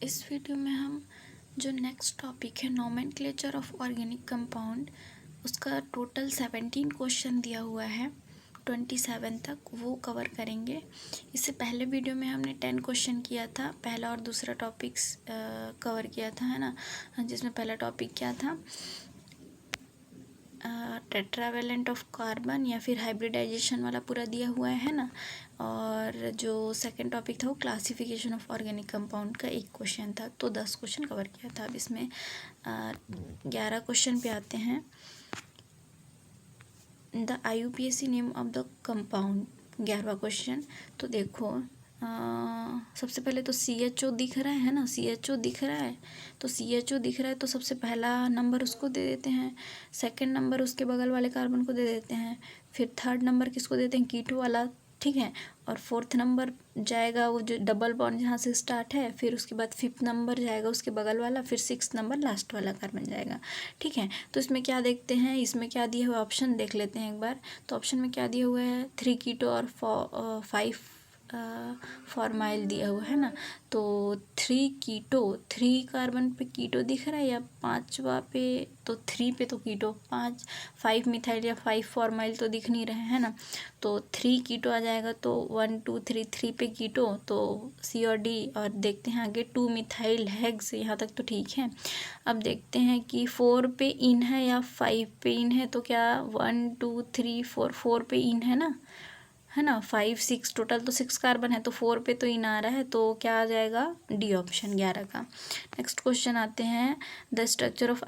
इस वीडियो में हम जो नेक्स्ट टॉपिक है नोमेनक्लेचर ऑफ ऑर्गेनिक कंपाउंड, उसका टोटल 17 क्वेश्चन दिया हुआ है 27 तक, वो कवर करेंगे। इससे पहले वीडियो में हमने 10 क्वेश्चन किया था, पहला और दूसरा टॉपिक्स कवर किया था, है ना, जिसमें पहला टॉपिक क्या था, टेट्रावेलेंट ऑफ कार्बन या फिर हाइब्रिडाइजेशन वाला पूरा दिया हुआ है ना। और जो सेकंड टॉपिक था वो क्लासिफिकेशन ऑफ ऑर्गेनिक कंपाउंड का एक क्वेश्चन था, तो 10 क्वेश्चन कवर किया था। अब इसमें 11 क्वेश्चन पे आते हैं। The IUPAC name of the compound, 11वां क्वेश्चन। तो देखो, सबसे पहले तो CHO दिख रहा है ना, CHO दिख रहा है, तो CHO दिख रहा है तो सबसे पहला नंबर उसको दे देते हैं, सेकंड नंबर उसके बगल वाले कार्बन को दे देते हैं, फिर थर्ड नंबर किसको देते हैं, कीटो वाला, ठीक है। और फोर्थ नंबर जाएगा वो जो डबल बॉन्ड जहाँ से स्टार्ट है, फिर उसके बाद फिफ्थ नंबर जाएगा उसके बगल वाला, फिर सिक्स्थ नंबर लास्ट वाला कार्बन जाएगा, ठीक है। तो इसमें क्या देखते हैं, इसमें क्या दिया हुआ ऑप्शन देख लेते हैं एक बार। तो ऑप्शन में क्या दिया हुआ है, 3 कीटो और 5 फॉर्माइल दिया हुआ है ना। तो 3 कीटो, 3 कार्बन पे कीटो दिख रहा है, या 5वां पे, तो 3 पे तो कीटो, 5 मिथाइल या 5 फॉर्माइल तो दिख नहीं रहे, है ना। तो 3 कीटो आ जाएगा, तो 1 2 3, 3 पे कीटो, तो C और D। और देखते हैं आगे 2 मिथाइल हेक्स, यहाँ तक तो ठीक है। अब देखते हैं कि 4 पे इन है या 5 पे इन है, तो क्या 1 2 3 4 पे इन है ना, है ना। 5 6 टोटल तो 6 कार्बन है, तो 4 पे तो इन आ रहा है, तो क्या आ जाएगा, D ऑप्शन 11 का। नेक्स्ट क्वेश्चन आते हैं, the structure of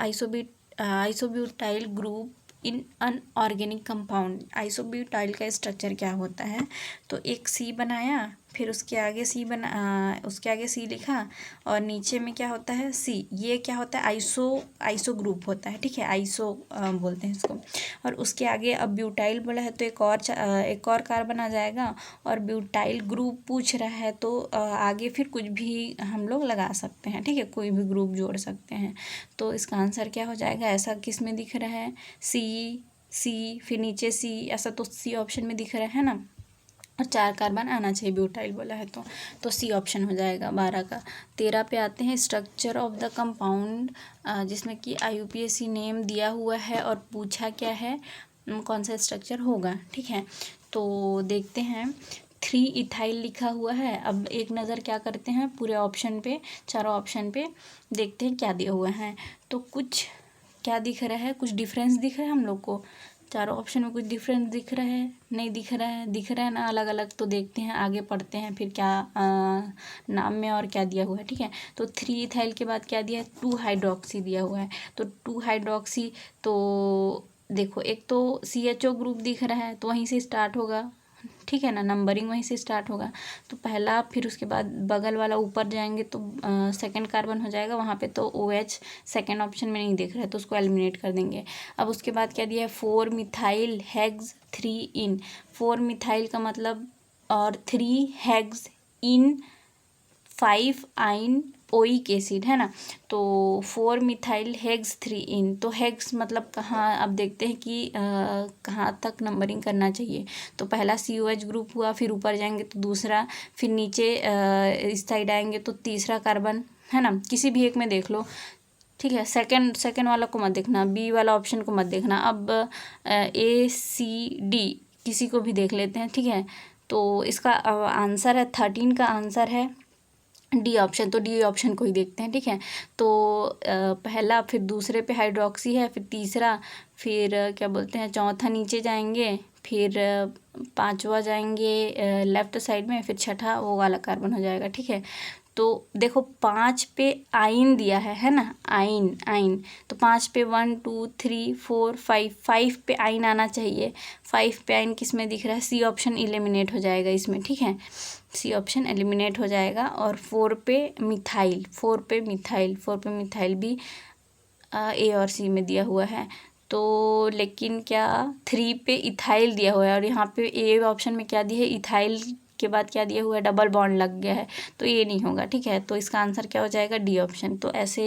isobutyl group in an organic compound. Isobutyl का स्ट्रक्चर क्या होता है, तो एक C बनाया, फिर उसके आगे उसके आगे C लिखा, और नीचे में क्या होता है, C। ये क्या होता है, आइसो ग्रुप होता है, ठीक है, आइसो बोलते हैं इसको। और उसके आगे अब ब्यूटाइल बोला है, तो एक और कार्बन आ जाएगा। और ब्यूटाइल ग्रुप पूछ रहा है, तो आगे फिर कुछ भी हम लोग लगा सकते हैं, ठीक है, कोई भी ग्रुप जोड़ सकते हैं। तो इसका आंसर क्या हो जाएगा, ऐसा किस में दिख रहा है, सी फिर नीचे C, ऐसा तो C ऑप्शन में दिख रहा है ना। और 4 कार्बन आना चाहिए, ब्यूटाइल बोला है तो C ऑप्शन हो जाएगा 12 का। 13 पे आते हैं, स्ट्रक्चर ऑफ द कंपाउंड, जिसमें कि IUPAC नेम दिया हुआ है और पूछा क्या है, कौन सा स्ट्रक्चर होगा, ठीक है। तो देखते हैं, 3 इथाइल लिखा हुआ है। अब एक नज़र क्या करते हैं पूरे ऑप्शन पे, चारों ऑप्शन पे देखते हैं क्या दिया हुआ है। तो कुछ क्या दिख रहा है, कुछ डिफरेंस दिख रहा है हम लोग को, चारों ऑप्शन में कुछ डिफरेंस दिख रहा है, नहीं दिख रहा है, दिख रहा है ना अलग अलग। तो देखते हैं आगे पढ़ते हैं फिर क्या नाम में और क्या दिया हुआ है, ठीक है। तो 3 इथाइल के बाद क्या दिया है, 2 हाइड्रोक्सी दिया हुआ है। तो 2 हाइड्रोक्सी, तो देखो एक तो CHO ग्रुप दिख रहा है, तो वहीं से स्टार्ट होगा, ठीक है ना, नंबरिंग वहीं से स्टार्ट होगा। तो पहला, फिर उसके बाद बगल वाला ऊपर जाएंगे तो सेकंड कार्बन हो जाएगा, वहाँ पे तो OH सेकंड ऑप्शन में नहीं दिख रहा है, तो उसको एलिमिनेट कर देंगे। अब उसके बाद क्या दिया है, 4 मिथाइल हेक्स 3 इन, 4 मिथाइल का मतलब, और 3 हेक्स इन 5 आइन ओइक एसिड, है ना। तो 4 मिथाइल हेक्स 3 इन, तो हेक्स मतलब कहाँ, अब देखते हैं कि कहाँ तक नंबरिंग करना चाहिए। तो पहला COH ग्रुप हुआ, फिर ऊपर जाएंगे तो दूसरा, फिर नीचे इस साइड आएंगे तो तीसरा कार्बन, है ना। किसी भी एक में देख लो, ठीक है। सेकंड वाला को मत देखना, B वाला ऑप्शन को मत देखना। अब ACD किसी को भी देख लेते हैं, ठीक है। तो इसका आंसर है 13 का आंसर है D ऑप्शन, तो D ऑप्शन को ही देखते हैं, ठीक है। तो पहला, फिर दूसरे पे हाइड्रोक्सी है, फिर तीसरा, फिर क्या बोलते हैं, चौथा नीचे जाएंगे, फिर पांचवा जाएंगे लेफ्ट साइड में, फिर छठा वो वाला कार्बन हो जाएगा, ठीक है। तो देखो 5 पे आइन दिया है ना, आइन, तो 5 पे 1 2 3 4 5 पे आइन आना चाहिए। 5 पे आइन किस में दिख रहा है, C ऑप्शन एलिमिनेट हो जाएगा इसमें, ठीक है, C ऑप्शन एलिमिनेट हो जाएगा। और 4 पे मिथाइल भी A और C में दिया हुआ है। तो लेकिन क्या 3 पे इथाइल दिया हुआ है, और यहाँ पे A ऑप्शन में क्या दिया है, इथाइल के बाद क्या दिया हुआ है, डबल बॉन्ड लग गया है, तो ये नहीं होगा, ठीक है। तो इसका आंसर क्या हो जाएगा, डी ऑप्शन। तो ऐसे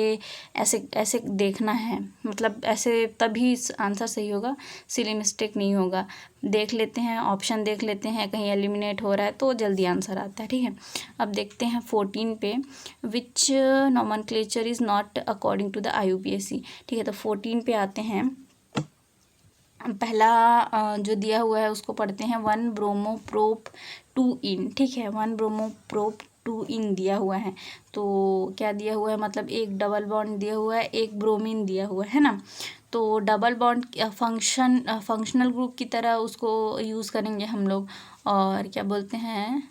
ऐसे ऐसे देखना है, मतलब ऐसे तभी आंसर सही होगा, सिली मिस्टेक नहीं होगा। देख लेते हैं, ऑप्शन देख लेते हैं, कहीं एलिमिनेट हो रहा है तो जल्दी आंसर आता है, ठीक है। अब देखते हैं 14 पे, which nomenclature is not according to the IUPAC, ठीक है। तो 14 पे आते हैं। पहला जो दिया हुआ है उसको पढ़ते हैं, 1 ब्रोमोप्रोप 2 इन, ठीक है। 1 ब्रोमोप्रोप 2 इन दिया हुआ है। तो क्या दिया हुआ है, मतलब एक डबल बॉन्ड दिया हुआ है, एक ब्रोमीन दिया हुआ है ना। तो डबल बॉन्ड फंक्शनल ग्रुप की तरह उसको यूज़ करेंगे हम लोग, और क्या बोलते हैं,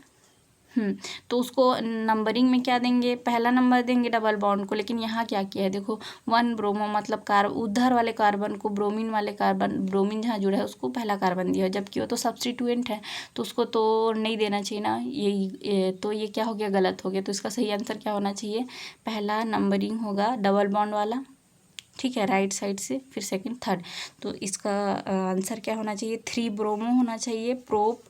तो उसको नंबरिंग में क्या देंगे, पहला नंबर देंगे डबल बॉन्ड को। लेकिन यहाँ क्या किया है, देखो 1 ब्रोमो मतलब उधर वाले कार्बन को, ब्रोमीन वाले कार्बन, ब्रोमीन जहाँ जुड़ा है उसको पहला कार्बन दिया है, जबकि वो तो सब्स्टिट्यूएंट है, तो उसको तो नहीं देना चाहिए ना। तो ये क्या हो गया, गलत हो गया। तो इसका सही आंसर क्या होना चाहिए, पहला नंबरिंग होगा डबल बॉन्ड वाला, ठीक है, राइट साइड से, फिर सेकंड थर्ड। तो इसका आंसर क्या होना चाहिए, 3 ब्रोमो होना चाहिए, प्रोप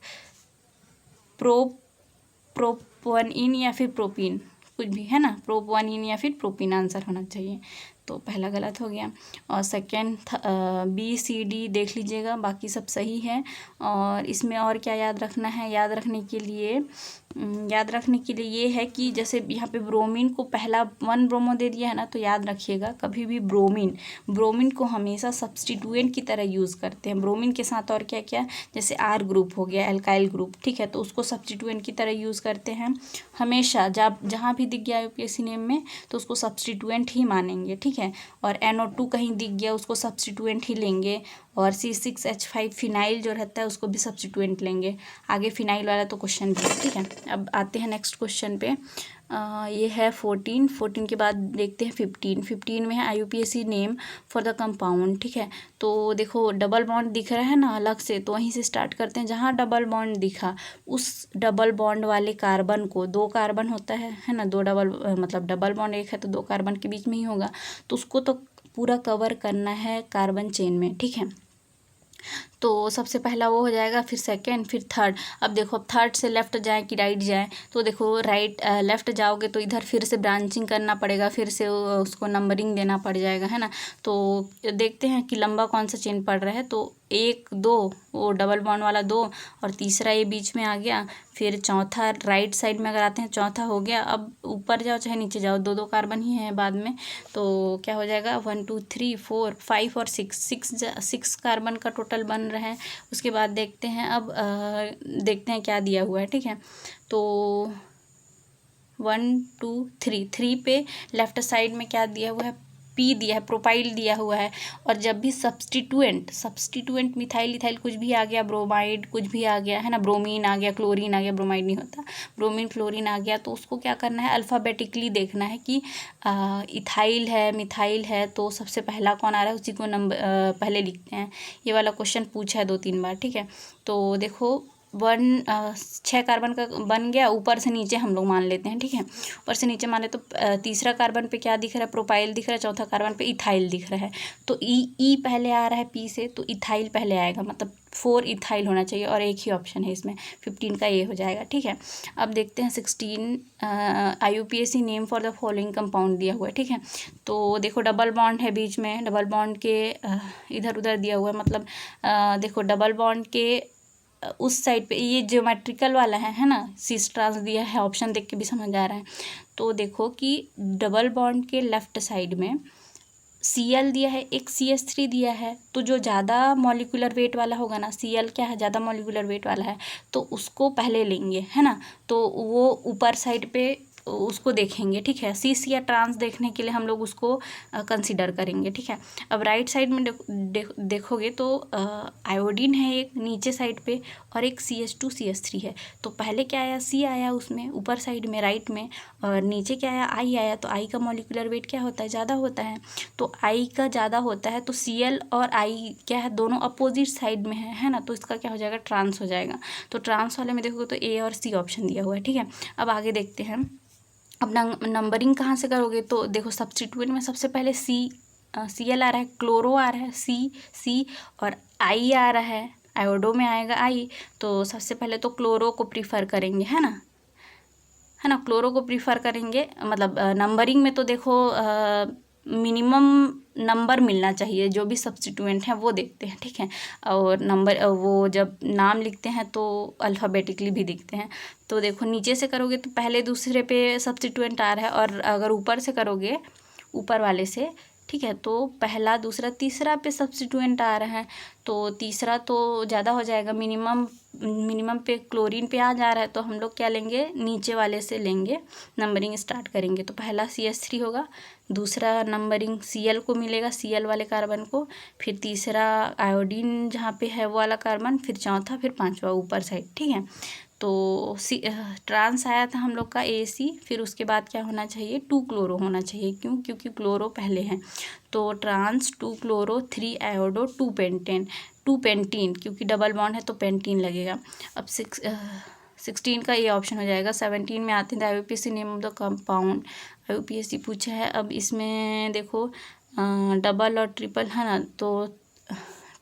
1 इन या फिर प्रोपीन, कुछ भी है ना, प्रोप 1 इन या फिर प्रोपीन आंसर होना चाहिए। तो पहला गलत हो गया। और सेकंड BCD देख लीजिएगा, बाकी सब सही है। और इसमें और क्या याद रखना है, याद रखने के लिए ये है कि जैसे यहाँ पे ब्रोमीन को पहला 1 ब्रोमो दे दिया है ना, तो याद रखिएगा कभी भी ब्रोमीन को हमेशा सब्स्टिट्यूएंट की तरह यूज़ करते हैं। ब्रोमीन के साथ और क्या क्या, जैसे R ग्रुप हो गया, एल्काइल ग्रुप, ठीक है, तो उसको सब्स्टिट्यूएंट की तरह यूज़ करते हैं हमेशा। जहाँ भी दिख गया IUPAC नेम में तो उसको सब्स्टिट्यूएंट ही मानेंगे, ठीक है। और NO2 कहीं दिख गया उसको सब्स्टिट्यूएंट ही लेंगे। और C6H5 फिनाइल जो रहता है उसको भी सब्स्टिट्यूएंट लेंगे। आगे फिनाइल वाला तो क्वेश्चन भी है, ठीक है। अब आते हैं नेक्स्ट क्वेश्चन पे। ये है 14 के बाद देखते हैं 15 में है IUPAC name for the compound, ठीक है। तो देखो डबल बॉन्ड दिख रहा है ना अलग से, तो वहीं से स्टार्ट करते हैं। जहाँ डबल बॉन्ड दिखा उस डबल बॉन्ड वाले कार्बन को, 2 कार्बन होता है ना, 2 मतलब डबल बॉन्ड एक है तो 2 कार्बन के बीच में ही होगा, तो उसको तो पूरा कवर करना है कार्बन चेन में, ठीक है। तो सबसे पहला वो हो जाएगा, फिर सेकंड, फिर थर्ड। अब देखो अब थर्ड से लेफ्ट जाए कि राइट जाए, तो देखो लेफ्ट जाओगे तो इधर फिर से ब्रांचिंग करना पड़ेगा, फिर से उसको नंबरिंग देना पड़ जाएगा, है ना। तो देखते हैं कि लंबा कौन सा चेन पड़ रहा है। तो 1 2 वो डबल बॉन्ड वाला 2, और तीसरा ये बीच में आ गया, फिर चौथा राइट साइड में अगर आते हैं चौथा हो गया। अब ऊपर जाओ चाहे नीचे जाओ, 2 2 कार्बन ही है बाद में, तो क्या हो जाएगा 1 2 3 4 5 और 6 कार्बन का टोटल बन रहा है। उसके बाद देखते हैं, अब देखते हैं क्या दिया हुआ है, ठीक है। तो 1 2 3 पे लेफ्ट साइड में क्या दिया हुआ है, P दिया है, प्रोपाइल दिया हुआ है। और जब भी सब्स्टिट्यूएंट मिथाइल इथाइल कुछ भी आ गया, ब्रोमाइड कुछ भी आ गया, है ना, ब्रोमीन आ गया, क्लोरीन आ गया, ब्रोमाइड नहीं होता, ब्रोमीन क्लोरीन आ गया, तो उसको क्या करना है, अल्फ़ाबेटिकली देखना है कि इथाइल है, मिथाइल है, तो सबसे पहला कौन आ रहा है उसी को नंबर पहले लिखते हैं। ये वाला क्वेश्चन पूछा है 2-3 बार, ठीक है। तो देखो 6 कार्बन का बन गया, ऊपर से नीचे हम लोग मान लेते हैं, ठीक है। ऊपर से नीचे मान ले तो तीसरा कार्बन पे क्या दिख रहा है, प्रोपाइल दिख रहा है, चौथा कार्बन पे इथाइल दिख रहा है। तो ई पहले आ रहा है P से, तो इथाइल पहले आएगा, मतलब 4 इथाइल होना चाहिए, और एक ही ऑप्शन है इसमें, 15 का ये हो जाएगा, ठीक है। अब देखते हैं 16, IUPAC name for the following compound दिया हुआ है, ठीक है। तो देखो डबल बॉन्ड है बीच में, डबल बॉन्ड के इधर उधर दिया हुआ है, मतलब देखो डबल बॉन्ड के उस साइड पे ये ज्योमेट्रिकल वाला है ना, सिस ट्रांस दिया है, ऑप्शन देख के भी समझ आ रहा है। तो देखो कि डबल बॉन्ड के लेफ्ट साइड में Cl दिया है, एक CH3 दिया है, तो जो ज़्यादा मॉलिक्यूलर वेट वाला होगा ना, Cl क्या है, ज़्यादा मॉलिक्यूलर वेट वाला है, तो उसको पहले लेंगे, है ना। तो वो ऊपर साइड पे उसको देखेंगे, ठीक है। सिस या ट्रांस देखने के लिए हम लोग उसको कंसिडर करेंगे, ठीक है। अब राइट साइड में देखोगे तो आयोडीन है एक नीचे साइड पे, और एक CH2 CH3 है। तो पहले क्या आया, C आया उसमें ऊपर साइड में राइट में, और नीचे क्या आया, I आया। तो I का मॉलिक्यूलर वेट क्या होता है, ज़्यादा होता है, तो I का ज़्यादा होता है, तो Cl और I क्या है, दोनों अपोजिट साइड में है ना। तो इसका क्या हो जाएगा, ट्रांस हो जाएगा। तो ट्रांस वाले में देखोगे तो A और C ऑप्शन दिया हुआ है, ठीक है। अब आगे देखते हैं, अब नंबरिंग कहाँ से करोगे, तो देखो सब्स्टिट्यूएंट में सबसे पहले Cl आ रहा है, क्लोरो आ रहा है, C और I आ रहा है, आयोडो में आएगा आई, तो सबसे पहले तो क्लोरो को प्रीफर करेंगे, है ना, क्लोरो को प्रीफर करेंगे। मतलब नंबरिंग में तो देखो मिनिमम नंबर मिलना चाहिए, जो भी सब्स्टिट्यूएंट हैं वो देखते हैं, ठीक है। और नंबर वो जब नाम लिखते हैं तो अल्फ़ाबेटिकली भी दिखते हैं। तो देखो नीचे से करोगे तो पहले दूसरे पे सब्स्टिट्यूएंट आ रहा है, और अगर ऊपर से करोगे ऊपर वाले से, ठीक है, तो पहला दूसरा तीसरा पे सब्स्टिट्यूएंट आ रहा है, तो तीसरा तो ज़्यादा हो जाएगा। मिनिमम पे क्लोरीन पे आ जा रहा है, तो हम लोग क्या लेंगे, नीचे वाले से लेंगे, नंबरिंग स्टार्ट करेंगे। तो पहला CH3 होगा, दूसरा नंबरिंग Cl को मिलेगा, Cl वाले कार्बन को, फिर तीसरा आयोडीन जहाँ पे है वो वाला कार्बन, फिर चौथा, फिर पांचवा ऊपर साइड, ठीक है। तो ट्रांस आया था हम लोग का AC, फिर उसके बाद क्या होना चाहिए, 2 क्लोरो होना चाहिए। क्यों? क्योंकि क्लोरो पहले है, तो ट्रांस 2 क्लोरो 3 आयोडो 2 पेंटीन, क्योंकि डबल बॉन्ड है तो पेंटीन लगेगा। अब 16 का ये ऑप्शन हो जाएगा। 17 में आते हैं IUPAC name of the compound, IUPAC पूछा है। अब इसमें देखो डबल और ट्रिपल है ना, तो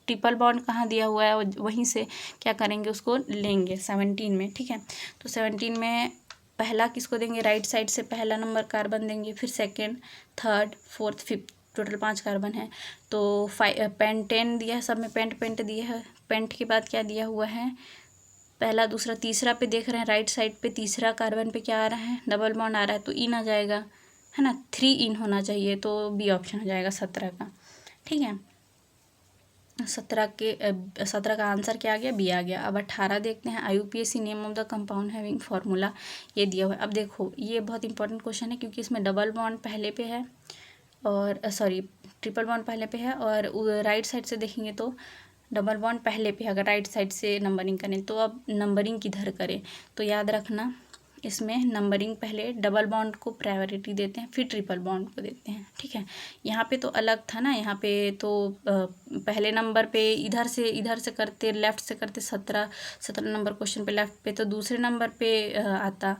ट्रिपल बॉन्ड कहाँ दिया हुआ है, वहीं से क्या करेंगे, उसको लेंगे 17 में, ठीक है। तो 17 में पहला किसको देंगे, राइट साइड से पहला नंबर कार्बन देंगे, फिर second, third, fourth, fifth, total 5 carbon है। तो पेंटेन दिया है, सब में पेंट दिया है। पेंट के बाद क्या दिया हुआ है, पहला दूसरा तीसरा पे देख रहे हैं, राइट साइड पे तीसरा कार्बन पे क्या आ रहा है, डबल बॉन्ड आ रहा है, तो इन आ जाएगा, है ना, 3 इन होना चाहिए, तो बी ऑप्शन हो जाएगा 17 का, ठीक है। 17 का आंसर क्या आ गया, बी आ गया। अब 18 देखते हैं, IUPAC name of the compound having formula, ये दिया हुआ है। अब देखो ये बहुत इंपॉर्टेंट क्वेश्चन है, क्योंकि इसमें डबल बॉन्ड पहले पे है, और ट्रिपल बॉन्ड पहले पे है, और राइट साइड से देखेंगे तो डबल बॉन्ड पहले पे है, अगर राइट साइड से नंबरिंग करें तो। अब नंबरिंग किधर करें, तो याद रखना इसमें नंबरिंग पहले डबल बॉन्ड को प्रायोरिटी देते हैं, फिर ट्रिपल बॉन्ड को देते हैं, ठीक है। यहाँ पे तो अलग था ना, यहाँ पे तो पहले नंबर पे इधर से करते, लेफ़्ट से करते, 17 नंबर क्वेश्चन पे लेफ़्ट पे, तो दूसरे नंबर पे आता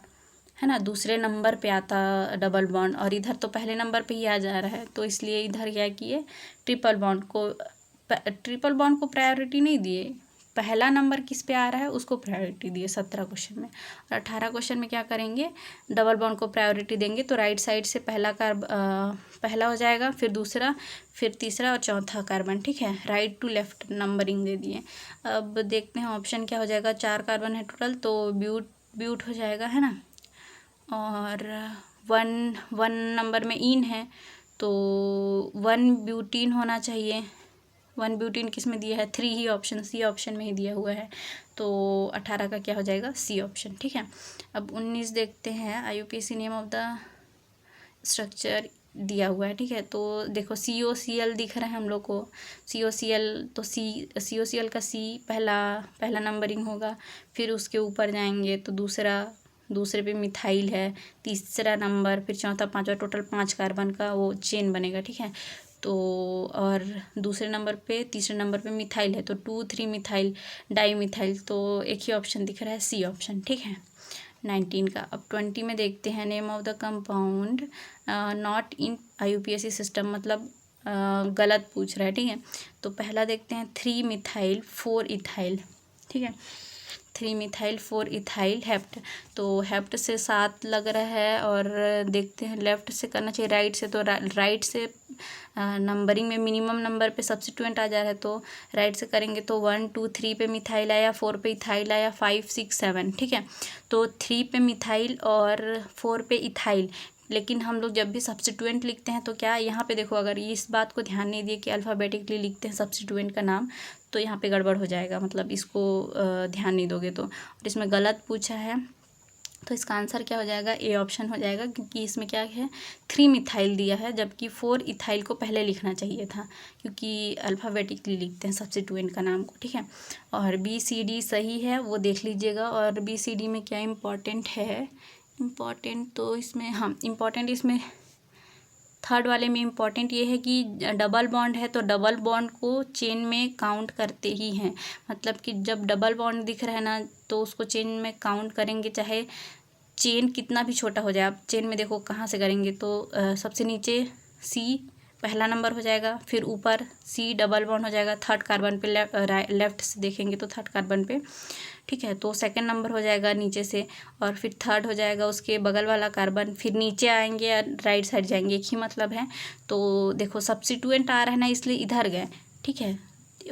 है ना, दूसरे नंबर पे आता डबल बॉन्ड, और इधर तो पहले नंबर पे ही आ जा रहा है, तो इसलिए इधर क्या किए, ट्रिपल बॉन्ड को प्रायोरिटी नहीं दिए, पहला नंबर किस पे आ रहा है उसको प्रायोरिटी दिए 17 क्वेश्चन में। और 18 क्वेश्चन में क्या करेंगे, डबल बॉन्ड को प्रायोरिटी देंगे, तो राइट साइड से पहला हो जाएगा, फिर दूसरा, फिर तीसरा और चौथा कार्बन, ठीक है। राइट टू लेफ्ट नंबरिंग दे दिए। अब देखते हैं ऑप्शन क्या हो जाएगा, 4 कार्बन है टोटल, तो ब्यूट हो जाएगा, है ना, और 1 नंबर में इन है, तो 1 ब्यूटीन होना चाहिए। 1 ब्यूटीन किस में दिया है, 3 ही ऑप्शन, C ऑप्शन में ही दिया हुआ है, तो 18 का क्या हो जाएगा, C ऑप्शन, ठीक है। अब 19 देखते हैं, IUPAC name of the structure दिया हुआ है, ठीक है। तो देखो COCl दिख रहा है हम लोग को, COCl, तो COCl का C पहला नंबरिंग होगा, फिर उसके ऊपर जाएंगे तो दूसरे पे मिथाइल है, तीसरा नंबर, फिर चौथा, पांचवा, टोटल 5 कार्बन का वो चेन बनेगा, ठीक है। तो और तीसरे नंबर पे मिथाइल है, तो 2 3 मिथाइल डाई मिथाइल, तो एक ही ऑप्शन दिख रहा है, C ऑप्शन, ठीक है 19 का। अब 20 में देखते हैं, name of the compound not in IUPAC system, मतलब गलत पूछ रहा है, ठीक है। तो पहला देखते हैं 3 मिथाइल 4 इथाइल, ठीक है, 3 मिथाइल 4 इथाइल हेप्ट, तो हेप्ट से 7 लग रहा है, और देखते हैं लेफ़्ट से करना चाहिए, राइट से, तो राइट से नंबरिंग में मिनिमम नंबर पे सब्स्टिट्यूएंट आ जा रहा है, तो राइट से करेंगे तो 1 2 3 पे मिथाइल आया, 4 पे इथाइल आया, 5 6 7, ठीक है। तो 3 पे मिथाइल और 4 पे इथाइल, लेकिन हम लोग जब भी सब्स्टिट्यूएंट लिखते हैं तो क्या, यहाँ पे देखो, अगर इस बात को ध्यान नहीं दिए कि अल्फ़ाबेटिकली लिखते हैं सब्स्टिट्यूएंट का नाम, तो यहाँ पे गड़बड़ हो जाएगा, मतलब इसको ध्यान नहीं दोगे तो। और इसमें गलत पूछा है, तो इसका आंसर क्या हो जाएगा, A ऑप्शन हो जाएगा, क्योंकि इसमें क्या है, 3 मिथाइल दिया है, जबकि 4 इथाइल को पहले लिखना चाहिए था, क्योंकि अल्फ़ाबेटिकली लिखते हैं सब्स्टिट्यूएंट का नाम को, ठीक है। और BCD सही है, वो देख लीजिएगा। और BCD में क्या इम्पॉर्टेंट है, तो इसमें इम्पॉर्टेंट इसमें थर्ड वाले में इम्पॉर्टेंट ये है कि डबल बॉन्ड है, तो डबल बॉन्ड को चेन में काउंट करते ही हैं, मतलब कि जब डबल बॉन्ड दिख रहा है ना, तो उसको चेन में काउंट करेंगे, चाहे चेन कितना भी छोटा हो जाए। आप चेन में देखो कहाँ से करेंगे, तो सबसे नीचे C, पहला नंबर हो जाएगा। फिर ऊपर C डबल बॉन्ड हो जाएगा थर्ड कार्बन पे, लेफ्ट से देखेंगे तो थर्ड कार्बन पे, ठीक है। तो सेकंड नंबर हो जाएगा नीचे से, और फिर थर्ड हो जाएगा उसके बगल वाला कार्बन। फिर नीचे आएंगे या राइट साइड जाएंगे, एक ही मतलब है। तो देखो सब्स्टिट्यूएंट आ रहा है ना, इसलिए इधर गए, ठीक है।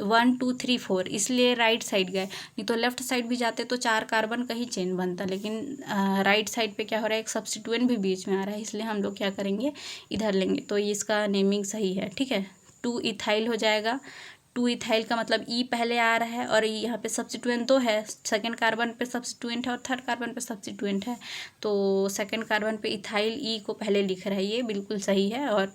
1 2 3 4 इसलिए राइट साइड गए, नहीं तो लेफ्ट साइड भी जाते तो 4 कार्बन का ही चेन बनता। लेकिन राइट साइड पे क्या हो रहा है, एक सब्स्टिट्यूएंट भी बीच में आ रहा है, इसलिए हम लोग क्या करेंगे, इधर लेंगे। तो इसका नेमिंग सही है, ठीक है। 2 इथाइल हो जाएगा। 2 इथाइल का मतलब ई पहले आ रहा है, और यहाँ पे सब्स्टिट्यूएंट तो है, सेकंड कार्बन पे सब्स्टिट्यूएंट है और थर्ड कार्बन पे सब्स्टिट्यूएंट है। तो सेकंड कार्बन पे इथाइल ई को पहले लिख रहा है, ये बिल्कुल सही है। और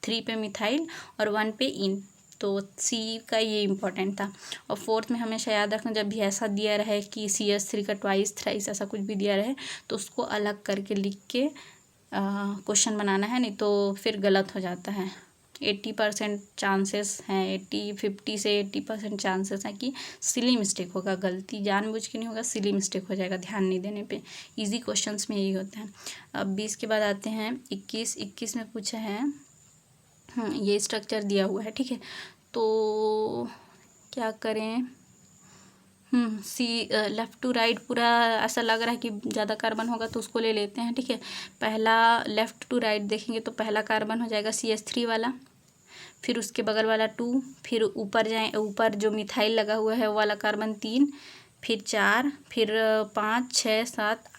3 पे मिथाइल और 1 पे इन, तो सी का ये इम्पोर्टेंट था। और फोर्थ में हमेशा याद रखना, जब भी ऐसा दिया रहे कि CH3 का ट्वाइस थ्राइस ऐसा कुछ भी दिया रहे तो उसको अलग करके लिख के क्वेश्चन बनाना है, नहीं तो फिर गलत हो जाता है। 80% चांसेस हैं, 50 से 80% चांसेस हैं कि सिली मिस्टेक होगा, गलती जानबूझ के नहीं होगा, सिली मिस्टेक हो जाएगा ध्यान नहीं देने पे। इजी क्वेश्चंस में यही होता है। अब 20 के बाद आते हैं 21 में पूछा है, ये स्ट्रक्चर दिया हुआ है, ठीक है। तो क्या करें, सी लेफ़्ट टू राइट पूरा ऐसा लग रहा है कि ज़्यादा कार्बन होगा तो उसको ले लेते हैं, ठीक है। पहला लेफ़्ट टू राइट देखेंगे तो पहला कार्बन हो जाएगा CH3 वाला, फिर उसके बगल वाला 2, फिर ऊपर जाए, ऊपर जो मिथाइल लगा हुआ है वो वाला कार्बन 3, फिर 4, फिर 5 6 7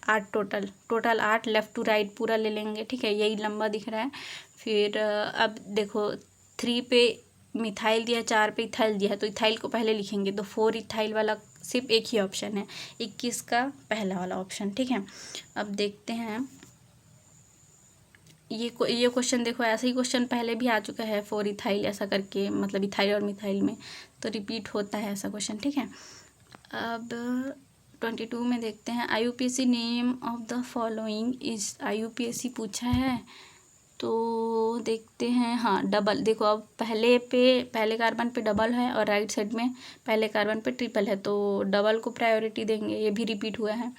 8 टोटल 8 लेफ़्ट टू राइट पूरा ले लेंगे, ठीक है। यही लंबा दिख रहा है। फिर अब देखो 3 पे मिथाइल दिया, 4 पे इथाइल दिया है, तो इथाइल को पहले लिखेंगे, तो 4 इथाइल वाला सिर्फ एक ही ऑप्शन है, 21 का पहला वाला ऑप्शन, ठीक है। अब देखते हैं ये क्वेश्चन, देखो ऐसा ही क्वेश्चन पहले भी आ चुका है, 4 इथाइल ऐसा करके, मतलब इथाइल और मिथाइल में, तो रिपीट होता है ऐसा क्वेश्चन, ठीक है। अब 22 में देखते हैं, IUPAC name of the following is, IUPAC पूछा है तो देखते हैं। हाँ डबल, देखो अब पहले कार्बन पे डबल है और राइट साइड में पहले कार्बन पे ट्रिपल है, तो डबल को प्रायोरिटी देंगे, ये भी रिपीट हुआ है।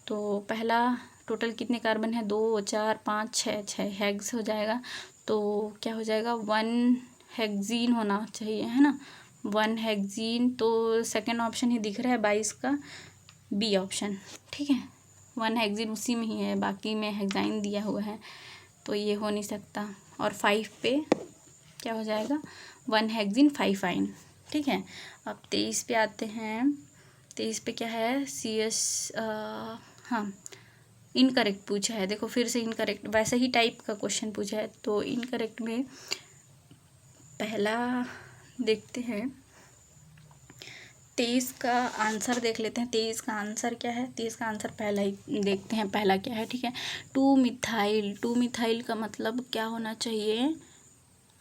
तो पहला टोटल कितने कार्बन है, 2 4 5 6 हेक्स हो जाएगा। तो क्या हो जाएगा, 1 हेक्जीन होना चाहिए, है ना, 1 हेक्जीन। तो सेकेंड ऑप्शन ही दिख रहा है 22 का, बी ऑप्शन, ठीक है। 1 हेक्जीन उसी में ही है, बाकी में हेक्साइन दिया हुआ है, तो ये हो नहीं सकता। और 5 पे क्या हो जाएगा, 1 हेक्जीन 5 आइन, ठीक है। अब 23 पे आते हैं, 23 पे क्या है, CS, हाँ इनकरेक्ट पूछा है, देखो फिर से इनकरेक्ट, वैसे ही टाइप का क्वेश्चन पूछा है। तो इनकरेक्ट में पहला देखते हैं, 23 का आंसर देख लेते हैं। 23 का आंसर क्या है, 23 का आंसर पहला ही देखते हैं, पहला क्या है, ठीक है। 2 मिथाइल का मतलब क्या होना चाहिए,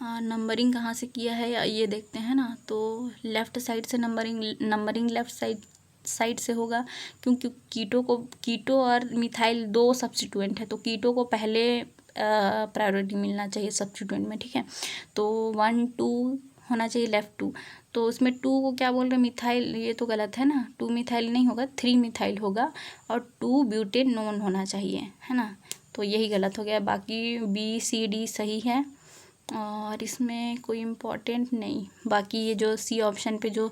नंबरिंग कहाँ से किया है ये देखते हैं ना। तो लेफ़्ट साइड से नंबरिंग लेफ़्ट साइड से होगा, क्योंकि कीटो और मिथाइल 2 सब्स्टिट्यूएंट है, तो कीटो को पहले प्रायोरिटी मिलना चाहिए सब्स्टिट्यूएंट में, ठीक है। तो 1 2 होना चाहिए, लेफ़्ट 2, तो उसमें 2 को क्या बोल रहे हैं, मिथाइल, ये तो गलत है ना, 2 मिथाइल नहीं होगा, 3 मिथाइल होगा, और 2 ब्यूटेनोन होना चाहिए, है ना। तो यही गलत हो गया, बाकी BCD सही है, और इसमें कोई इम्पोर्टेंट नहीं। बाकी ये जो C ऑप्शन पे जो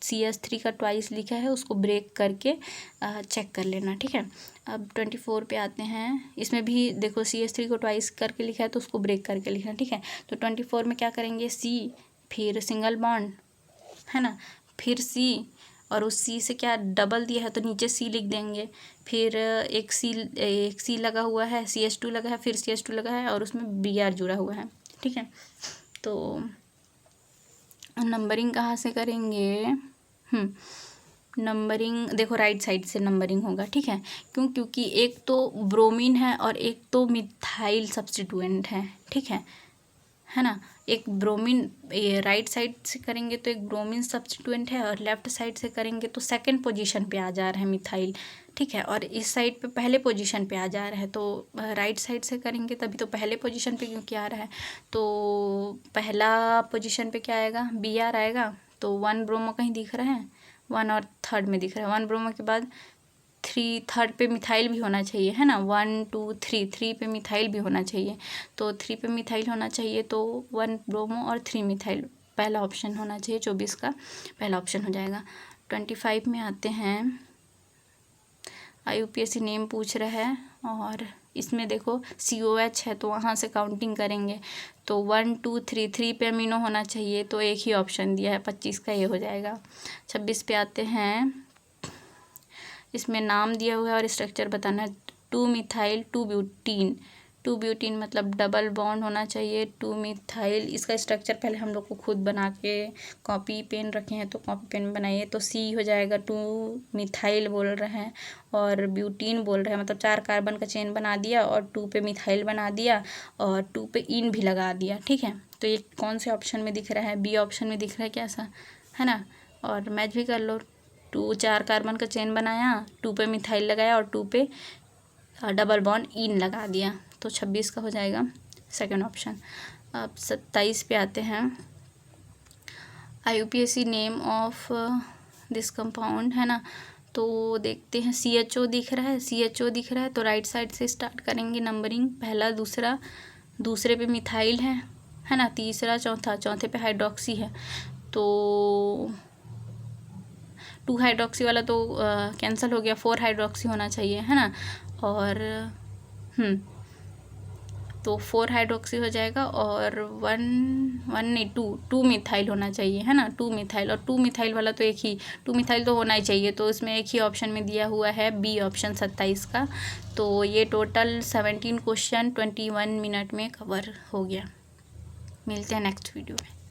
CH3 का ट्वाइस लिखा है उसको ब्रेक करके चेक कर लेना, ठीक है। अब 24 पे आते हैं, इसमें भी देखो CH3 को ट्वाइस करके लिखा है तो उसको ब्रेक करके लिखना, ठीक है। तो 24 में क्या करेंगे, C, फिर सिंगल बॉन्ड, है ना, फिर C, और उस C से क्या डबल दिया है तो नीचे C लिख देंगे, फिर एक C लगा हुआ है, CH2 लगा है, फिर CH2 लगा है, और उसमें Br जुड़ा हुआ है, ठीक है। तो नंबरिंग कहाँ से करेंगे, नंबरिंग देखो राइट साइड से नंबरिंग होगा, ठीक है। क्योंकि एक तो ब्रोमीन है और एक तो मिथाइल सब्स्टिट्यूएंट है, ठीक है ना। एक ब्रोमीन राइट साइड से करेंगे तो एक ब्रोमीन सब्स्टिट्यूएंट है, और लेफ्ट साइड से करेंगे तो सेकंड पोजीशन पे आ जा रहा है मिथाइल, ठीक है। और इस साइड पे पहले पोजीशन पे आ जा रहा है, तो राइट साइड से करेंगे तभी तो पहले पोजीशन पे क्योंकि आ रहा है। तो पहला पोजीशन पे क्या आएगा, Br आएगा। तो 1 ब्रोमो कहीं दिख रहा है, 1 और थर्ड में दिख रहा है, 1 ब्रोमो के बाद थर्ड पे मिथाइल भी होना चाहिए, है ना। 1 2 3, 3 पे मिथाइल भी होना चाहिए, तो 3 पे मिथाइल होना चाहिए, तो 1 ब्रोमो और 3 मिथाइल पहला ऑप्शन होना चाहिए। 24 का पहला ऑप्शन हो जाएगा। 25 में आते हैं। IUPAC नेम पूछ रहा है और इसमें देखो COH है तो वहाँ से काउंटिंग करेंगे, तो 1 2 3, 3 पे अमीनो होना चाहिए, तो एक ही ऑप्शन दिया है, 25 का ये हो जाएगा। 26 पे आते हैं। इसमें नाम दिया हुआ है और स्ट्रक्चर बताना है। 2 मिथाइल 2 ब्यूटीन, 2 ब्यूटीन मतलब डबल बॉन्ड होना चाहिए। 2 मिथाइल, इसका स्ट्रक्चर पहले हम लोग को खुद बना के कॉपी पेन रखे हैं तो कॉपी पेन में बनाइए, तो C हो जाएगा। 2 मिथाइल बोल रहे हैं और ब्यूटीन बोल रहे हैं, मतलब 4 कार्बन का चेन बना दिया और 2 पे मिथाइल बना दिया और 2 पे इन भी लगा दिया, ठीक है। तो ये कौन से ऑप्शन में दिख रहा है? B ऑप्शन में दिख रहा है क्या ऐसा, है ना। और मैच भी कर लो। 4 कार्बन का चेन बनाया, 2 पे मिथाइल लगाया और 2 पे डबल बॉन्ड इन लगा दिया, तो 26 का हो जाएगा सेकंड ऑप्शन। अब 27 पे आते हैं। IUPAC name of this compound, है ना। तो देखते हैं CHO दिख रहा है, CHO दिख रहा है, तो राइट साइड से स्टार्ट करेंगे नंबरिंग। पहला, दूसरा, दूसरे पे मिथाइल है ना, तीसरा, चौथा, चौथे पे हाइड्रोक्सी है, तो 2 हाइड्रोक्सी वाला तो कैंसिल हो गया, 4 हाइड्रोक्सी होना चाहिए, है ना। और तो 4 हाइड्रोक्सी हो जाएगा और 2 मिथाइल होना चाहिए, है ना। 2 मिथाइल, और 2 मिथाइल वाला तो 2 मिथाइल तो होना ही चाहिए, तो इसमें एक ही ऑप्शन में दिया हुआ है B ऑप्शन 27 का। तो ये टोटल 17 क्वेश्चन 21 मिनट में कवर हो गया। मिलते हैं नेक्स्ट वीडियो में।